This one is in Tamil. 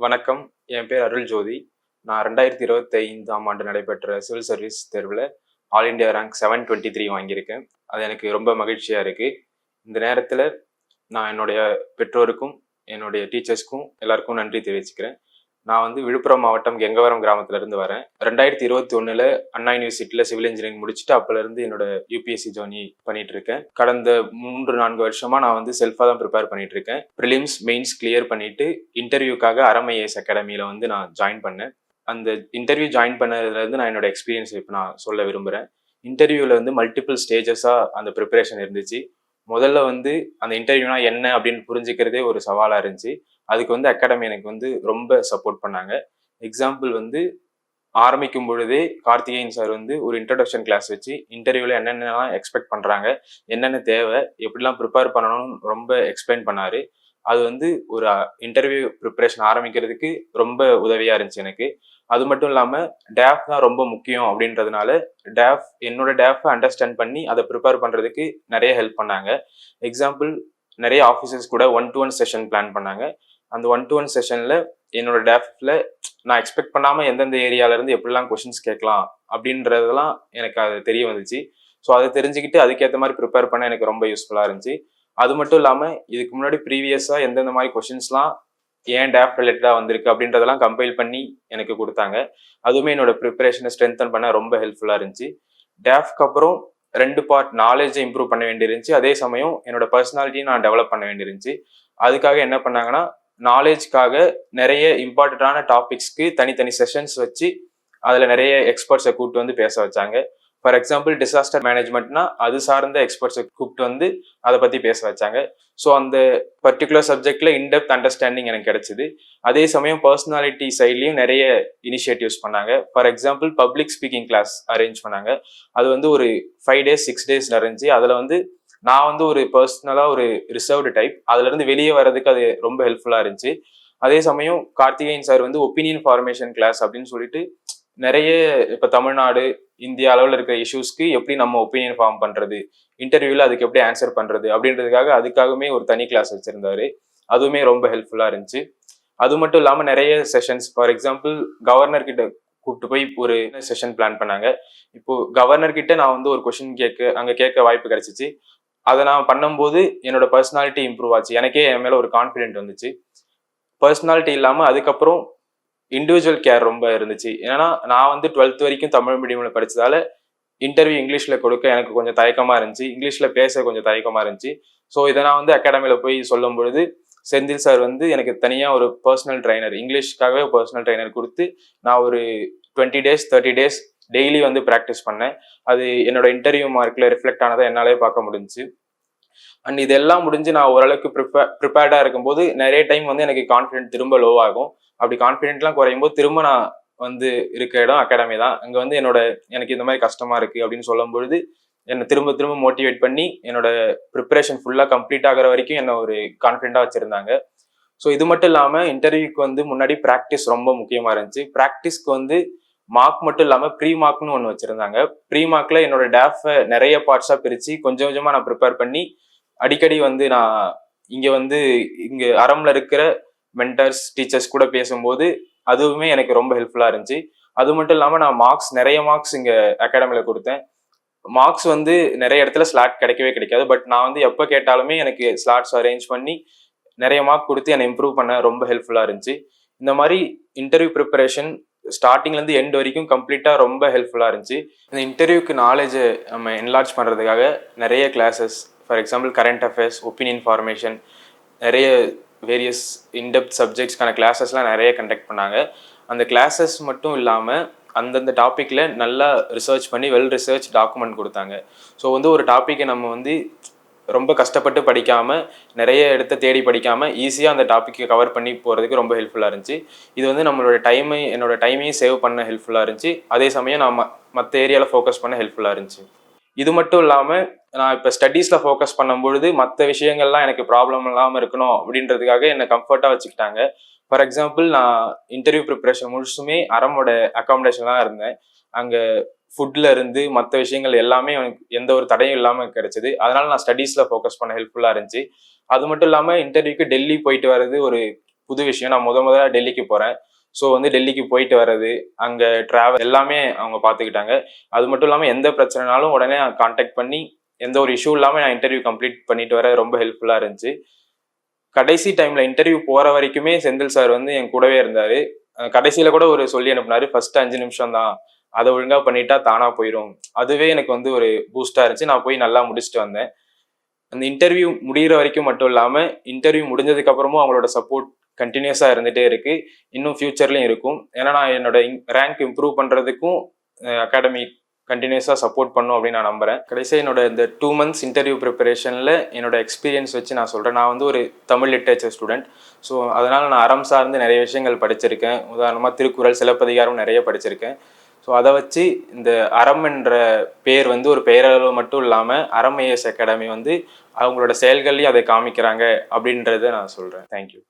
வணக்கம். என் பேர் அருள் ஜோதி. நான் 2025ஆம் ஆண்டு நடைபெற்ற சிவில் சர்வீஸ் தேர்வுல ஆல் இண்டியா ரேங்க் 723 வாங்கியிருக்கேன். அது எனக்கு ரொம்ப மகிழ்ச்சியா இருக்கு. இந்த நேரத்துல நான் என்னுடைய பெற்றோருக்கும், என்னுடைய டீச்சர்ஸ்க்கும் எல்லாருக்கும் நன்றி தெரிவிச்சுக்கிறேன். நான் விழுப்புரம் மாவட்டம் கெங்கவரம் கிராமத்துல இருந்து வரேன். 2021ல அண்ணா யூனிவர்சிட்டியில சிவில் இன்ஜினியரிங் முடிச்சுட்டு அப்பல இருந்து என்னோட யூபிஎஸ்சி ஜர்னி பண்ணிட்டு இருக்கேன். கடந்த 3-4 வருஷமா நான் செல்ஃபா தான் ப்ரிப்பேர் பண்ணிட்டு இருக்கேன். ப்ரிலிம்ஸ், மெயின்ஸ் கிளியர் பண்ணிட்டு இன்டர்வியூக்காக அறம் ஐஏஎஸ் அகாடமியில நான் ஜாயின் பண்ணேன். அந்த இன்டர்வியூ ஜாயின் பண்ணதுல இருந்து நான் என்னோட எக்ஸ்பீரியன்ஸ் இப்போ நான் சொல்ல விரும்புறேன். இன்டர்வியூல மல்டிபிள் ஸ்டேஜஸா அந்த ப்ரிப்பரேஷன் இருந்துச்சு. முதல்ல அந்த இன்டர்வியூனா என்ன அப்படின்னு புரிஞ்சுக்கிறதே ஒரு சவாலா இருந்துச்சு. அதுக்கு அகாடமி எனக்கு ரொம்ப சப்போர்ட் பண்ணாங்க. எக்ஸாம்பிள் ஆரம்பிக்கும் பொழுதே கார்த்திகேயன் சார் ஒரு இன்ட்ரடக்ஷன் கிளாஸ் வச்சு இன்டர்வியூல என்னென்னலாம் எக்ஸ்பெக்ட் பண்றாங்க, என்னென்ன தேவை, எப்படிலாம் ப்ரிப்பேர் பண்ணணும்னு ரொம்ப எக்ஸ்பிளைன் பண்ணாரு. அது ஒரு இன்டர்வியூ ப்ரிப்பரேஷன் ஆரம்பிக்கிறதுக்கு ரொம்ப உதவியா இருந்துச்சு எனக்கு. அது மட்டும் இல்லாம டேஃப் தான் ரொம்ப முக்கியம் அப்படின்றதுனால என்னோட டேஃபை அண்டர்ஸ்டாண்ட் பண்ணி அதை ப்ரிப்பேர் பண்றதுக்கு நிறைய ஹெல்ப் பண்ணாங்க. எக்ஸாம்பிள், நிறைய ஆஃபீஸர்ஸ் கூட 1-to-1 செஷன் பிளான் பண்ணாங்க. அந்த 1-to-1 செஷன்ல என்னோட டேஃப்ல நான் எக்ஸ்பெக்ட் பண்ணாம எந்தெந்த ஏரியால இருந்து எப்படிலாம் கொஸ்டின்ஸ் கேட்கலாம் அப்படின்றதெல்லாம் எனக்கு அது தெரிய வந்துச்சு. ஸோ அதை தெரிஞ்சுக்கிட்டு அதுக்கேற்ற மாதிரி ப்ரிப்பேர் பண்ண எனக்கு ரொம்ப யூஸ்ஃபுல்லா இருந்துச்சு. அது மட்டும் இல்லாம இதுக்கு முன்னாடி ப்ரீவியஸா எந்தெந்த மாதிரி கொஸ்டின்ஸ்லாம் ஏன் டேஃப் ரிலேட்டடா வந்திருக்கு அப்படின்றதெல்லாம் கம்பைல் பண்ணி எனக்கு கொடுத்தாங்க. அதுவுமே என்னோட ப்ரிப்பரேஷனை ஸ்ட்ரென்தன் பண்ண ரொம்ப ஹெல்ப்ஃபுல்லா இருந்துச்சு. டேஃப்க்கு அப்புறம் 2 பார்ட் நாலேஜை இம்ப்ரூவ் பண்ண வேண்டியிருந்துச்சு. அதே சமயம் என்னோட பர்சனாலிட்டியும் நான் டெவலப் பண்ண வேண்டியிருந்துச்சு. அதுக்காக என்ன பண்ணாங்கன்னா, நாலேஜ்க்காக நிறைய இம்பார்ட்டன்டான டாபிக்ஸ்க்கு தனித்தனி செஷன்ஸ் வச்சு அதில் நிறைய எக்ஸ்பர்ட்ஸை கூப்பிட்டு பேச வச்சாங்க. ஃபார் எக்ஸாம்பிள், டிசாஸ்டர் மேனேஜ்மெண்ட்னா அது சார்ந்த எக்ஸ்பர்ட்ஸை கூப்பிட்டு அதை பற்றி பேச வச்சாங்க. ஸோ அந்த பர்டிகுலர் சப்ஜெக்ட்ல இன்டெப்த் அண்டர்ஸ்டாண்டிங் எனக்கு கிடைச்சிது. அதே சமயம் பர்சனாலிட்டி சைட்லையும் நிறைய இனிஷியேட்டிவ்ஸ் பண்ணாங்க. For example, public speaking class arrange பண்ணாங்க. அது ஒரு 5 days 6 days நடந்துச்சு. அதில் நான் ஒரு பர்சனலாக ஒரு ரிசர்வ்டு டைப். அதுலேருந்து வெளியே வர்றதுக்கு அது ரொம்ப ஹெல்ப்ஃபுல்லாக இருந்துச்சு. அதே சமயம் Karthikeyan sir opinion formation class அப்படின்னு சொல்லிட்டு நிறைய இப்போ தமிழ்நாடு, இந்தியா அளவில் இருக்கிற இஷ்யூஸ்க்கு எப்படி நம்ம ஒப்பீனியன் ஃபார்ம் பண்ணுறது, இன்டர்வியூவில் அதுக்கு எப்படி ஆன்சர் பண்ணுறது அப்படின்றதுக்காக அதுக்காகவே ஒரு தனி கிளாஸ் வச்சுருந்தாரு. அதுவுமே ரொம்ப ஹெல்ப்ஃபுல்லாக இருந்துச்சு. அது மட்டும் இல்லாமல் நிறைய செஷன்ஸ், ஃபார் எக்ஸாம்பிள், கவர்னர் கிட்ட கூப்பிட்டு போய் ஒரு செஷன் பிளான் பண்ணாங்க. இப்போ கவர்னர் கிட்ட நான் ஒரு கொஸ்டின் அங்கே கேட்க வாய்ப்பு கிடைச்சிச்சு. அதை நான் பண்ணும்போது என்னோட பர்சனாலிட்டி இம்ப்ரூவ் ஆச்சு. எனக்கே என் மேலே ஒரு கான்ஃபிடென்ட் வந்துச்சு. பர்சனாலிட்டி இல்லாமல் அதுக்கப்புறம் இண்டிவிஜுவல் கேர் ரொம்ப இருந்துச்சு. ஏன்னா நான் 12th வரைக்கும் தமிழ் மீடியமில் படித்ததால இன்டர்வியூ இங்கிலீஷில் கொடுக்க எனக்கு கொஞ்சம் தயக்கமாக இருந்துச்சு. இங்கிலீஷில் பேச கொஞ்சம் தயக்கமாக இருந்துச்சு. ஸோ இதை நான் அகாடமியில் போய் சொல்லும் பொழுது செந்தில் சார் எனக்கு தனியாக ஒரு பர்சனல் ட்ரைனர், இங்கிலீஷ்க்காகவே பர்சனல் ட்ரைனர் கொடுத்து நான் ஒரு 20 days 30 days டெய்லி ப்ராக்டிஸ் பண்ணேன். அது என்னோட இன்டர்வியூ மார்க்கில் ரிஃப்ளெக்ட் ஆனதை என்னாலே பார்க்க முடிஞ்சுச்சு. அண்ட் இதெல்லாம் முடிஞ்சு நான் ஓரளவுக்கு ப்ரிப்பேர்டாக இருக்கும்போது நிறைய டைம் எனக்கு கான்ஃபிடென்ட் திரும்ப லோ ஆகும். அப்படி கான்ஃபிடென்ட்லாம் குறையும் போது திரும்ப நான் இருக்க இடம் அகாடமி தான். அங்கே எனக்கு இந்த மாதிரி கஷ்டமா இருக்கு அப்படின்னு சொல்லும் பொழுது என்னை திரும்ப திரும்ப மோட்டிவேட் பண்ணி என்னோட ப்ரிப்பரேஷன் ஃபுல்லாக கம்ப்ளீட் ஆகிற வரைக்கும் என்னை ஒரு கான்ஃபிடென்ட்டாக வச்சுருந்தாங்க. ஸோ இது மட்டும் இல்லாமல் இன்டர்வியூக்கு முன்னாடி ப்ராக்டிஸ் ரொம்ப முக்கியமாக இருந்துச்சு. ப்ராக்டிஸ்க்கு மார்க் மட்டும் இல்லாமல் ப்ரீ மார்க்னு ஒன்று வச்சுருந்தாங்க. ப்ரீ மார்க்கில் என்னோட டேஃபை நிறைய பார்ட்ஸாக பிரித்து கொஞ்சம் கொஞ்சமாக நான் ப்ரிப்பேர் பண்ணி அடிக்கடி நான் இங்கே அறம்ல இருக்கிற மென்டர்ஸ், டீச்சர்ஸ் கூட பேசும்போது அதுவுமே எனக்கு ரொம்ப ஹெல்ப்ஃபுல்லாக இருந்துச்சு. அது மட்டும் இல்லாமல் நான் நிறைய மார்க்ஸ் இங்கே அகாடமியில் கொடுத்தேன். மார்க்ஸ் நிறைய இடத்துல ஸ்லாட் கிடைக்கவே கிடைக்காது. பட் நான் எப்போ கேட்டாலுமே எனக்கு ஸ்லாட்ஸ் அரேஞ்ச் பண்ணி நிறைய மார்க் கொடுத்து என்னை இம்ப்ரூவ் பண்ண ரொம்ப ஹெல்ப்ஃபுல்லாக இருந்துச்சு. இந்த மாதிரி இன்டர்வியூ ப்ரிப்பரேஷன் ஸ்டார்டிங்லேருந்து எண்ட் வரைக்கும் கம்ப்ளீட்டாக ரொம்ப ஹெல்ப்ஃபுல்லாக இருந்துச்சு. இந்த இன்டர்வியூக்கு நாலேஜை நம்ம என்லார்ஜ் பண்ணுறதுக்காக நிறைய classes, for example current affairs, opinion formation, நிறைய வேரியஸ் இன்டெப்த் சப்ஜெக்ட்ஸ்க்கான கிளாஸஸ்லாம் நிறைய கண்டக்ட் பண்ணாங்க. அந்த கிளாஸஸ் மட்டும் இல்லாமல் அந்தந்த டாப்பிக்கில் நல்லா ரிசர்ச் பண்ணி வெல் ரிசர்ச் டாக்குமெண்ட் கொடுத்தாங்க. ஸோ ஒரு டாப்பிக்கை நம்ம ரொம்ப கஷ்டப்பட்டு படிக்காமல், நிறைய இடத்த தேடி படிக்காமல் ஈஸியாக அந்த டாப்பிக்கை கவர் பண்ணி போகிறதுக்கு ரொம்ப ஹெல்ப்ஃபுல்லாக இருந்துச்சு. இது என்னோட டைமையும் சேவ் பண்ண ஹெல்ப்ஃபுல்லாக இருந்துச்சு. அதே சமயம் நான் மற்ற ஏரியாவில் ஃபோக்கஸ் பண்ண ஹெல்ப்ஃபுல்லாக இருந்துச்சு. இது மட்டும் இல்லாமல் நான் இப்போ ஸ்டடீஸில் ஃபோக்கஸ் பண்ணும்பொழுது மற்ற விஷயங்கள்லாம் எனக்கு ப்ராப்ளம் இல்லாமல் இருக்கணும் அப்படின்றதுக்காக என்னை கம்ஃபர்ட்டாக வச்சுக்கிட்டாங்க. ஃபார் எக்ஸாம்பிள், நான் இன்டர்வியூ ப்ரிப்பரேஷன் முழுசுமே அறமோட அக்காமடேஷன்லாம் இருந்தேன். அங்கே ஃபுட்ல இருந்து மற்ற விஷயங்கள் எல்லாமே எனக்கு எந்த ஒரு தடையும் இல்லாமல் கிடைச்சது. அதனால நான் ஸ்டடீஸில் ஃபோக்கஸ் பண்ண ஹெல்ப்ஃபுல்லாக இருந்துச்சு. அது மட்டும் இல்லாமல் இன்டர்வியூக்கு டெல்லி போயிட்டு வர்றது ஒரு புது விஷயம். நான் முதல்ல டெல்லிக்கு போகிறேன். ஸோ வந்து டெல்லிக்கு போயிட்டு வர்றது, அங்கே ட்ராவல் எல்லாமே அவங்க பார்த்துக்கிட்டாங்க. அது மட்டும் இல்லாமல் எந்த பிரச்சனைனாலும் உடனே கான்டாக்ட் பண்ணி எந்த ஒரு இஷ்யூ இல்லாமல் நான் இன்டர்வியூ கம்ப்ளீட் பண்ணிட்டு வர ரொம்ப ஹெல்ப்ஃபுல்லாக இருந்துச்சு. கடைசி டைமில் இன்டர்வியூ போகிற வரைக்குமே செந்தில் சார் வந்து என் கூடவே இருந்தார். கடைசியில் கூட ஒரு சொல்லி அனுப்புனாரு, ஃபர்ஸ்ட் 5 நிமிஷம் தான், அதை ஒழுங்காக பண்ணிட்டா தானாக போயிடும். அதுவே எனக்கு வந்து ஒரு பூஸ்டாக இருந்துச்சு. நான் போய் நல்லா முடிச்சுட்டு வந்தேன். அந்த இன்டர்வியூ முடிகிற வரைக்கும் மட்டும் இல்லாமல் இன்டர்வியூ முடிஞ்சதுக்கு அப்புறமும் அவங்களோட சப்போர்ட் கண்டினியூஸாக இருந்துகிட்டே இருக்கு. இன்னும் ஃபியூச்சர்லையும் இருக்கும். ஏன்னா நான் என்னோட ரேங்க் இம்ப்ரூவ் பண்ணுறதுக்கும் அகாடமி கண்டினியூஸாக சப்போர்ட் பண்ணும் அப்படின்னு நான் நம்புகிறேன். கடைசியாக என்னோட இந்த 2 months இன்டர்வியூ ப்ரிப்பரேஷனில் என்னோட எக்ஸ்பீரியன்ஸ் வச்சு நான் சொல்கிறேன். நான் வந்து ஒரு தமிழ் லிட்ரேச்சர் ஸ்டூடெண்ட். ஸோ அதனால் நான் அறம் சார்ந்து நிறைய விஷயங்கள் படிச்சிருக்கேன். உதாரணமாக திருக்குறள், சிலப்பதிகாரம் நிறைய படிச்சிருக்கேன். ஸோ அதை வச்சு இந்த அறம் என்ற பேர் வந்து ஒரு பெயரளவு மட்டும் இல்லாமல் அறம் ஐஏஎஸ் அகாடமி வந்து அவங்களோட செயல்கள்லையும் அதை காமிக்கிறாங்க அப்படின்றத நான் சொல்கிறேன். தேங்க்யூ.